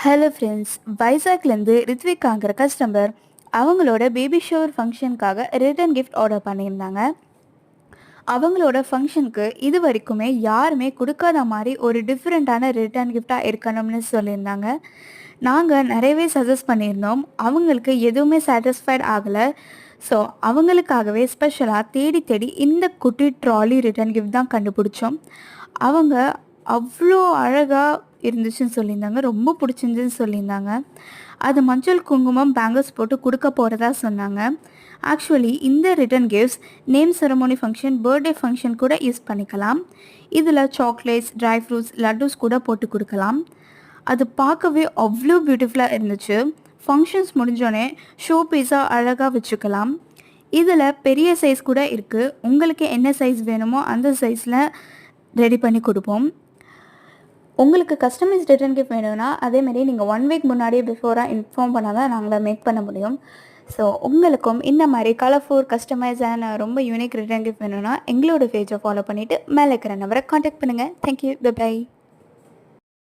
Hello friends, வைசாக்லேருந்து ரித்விகாங்கிற customer அவங்களோட baby shower ஃபங்க்ஷனுக்காக return gift order பண்ணியிருந்தாங்க. அவங்களோட ஃபங்க்ஷனுக்கு இது வரைக்குமே யாருமே கொடுக்காத மாதிரி ஒரு டிஃப்ரெண்ட்டான ரிட்டர்ன் கிஃப்டாக இருக்கணும்னு சொல்லியிருந்தாங்க. நாங்கள் நிறையவே சஜஸ்ட் பண்ணியிருந்தோம். அவங்களுக்கு எதுவுமே சாட்டிஸ்ஃபைட் ஆகலை. ஸோ அவங்களுக்காகவே ஸ்பெஷலாக தேடி தேடி இந்த குட்டி ட்ராலி ரிட்டர்ன் கிஃப்ட் தான் கண்டுபிடிச்சோம். அவங்க அவ்வளோ அழகாக இருந்துச்சுன்னு சொல்லியிருந்தாங்க. ரொம்ப பிடிச்சிருந்துன்னு சொல்லியிருந்தாங்க. அது மஞ்சள் குங்குமம் பேங்கிள்ஸ் போட்டு கொடுக்க போகிறதா சொன்னாங்க. ஆக்சுவலி இந்த return gifts name ceremony function, birthday function கூட யூஸ் பண்ணிக்கலாம். இதில் சாக்லேட்ஸ், ட்ரை ஃப்ரூட்ஸ், லட்டூஸ் கூட போட்டு கொடுக்கலாம். அது பார்க்கவே அவ்வளோ பியூட்டிஃபுல்லாக இருந்துச்சு. ஃபங்க்ஷன்ஸ் முடிஞ்சோடனே ஷோ பீஸாக அழகாக வச்சுக்கலாம். இதில் பெரிய சைஸ் கூட இருக்குது. உங்களுக்கு என்ன சைஸ் வேணுமோ அந்த சைஸில் ரெடி பண்ணி கொடுப்போம். உங்களுக்கு கஸ்டமைஸ் ரிட்டர்ன் கிஃப்ட் வேணும்னா அதேமாரி நீங்கள் 1 வீக் முன்னாடியே பிஃபோராக இன்ஃபார்ம் பண்ணால் தான் நாங்கள் மேக் பண்ண முடியும். ஸோ உங்களுக்கும் இந்த மாதிரி கலர்ஃபுல் கஸ்டமைஸான ரொம்ப யூனிக் ரிட்டர்ன் கிஃப்ட் வேணும்னா எங்களோட பேஜை ஃபாலோ பண்ணிவிட்டு மேலே இருக்கிற நம்பரை காண்டாக்ட் பண்ணுங்கள். Thank you, by.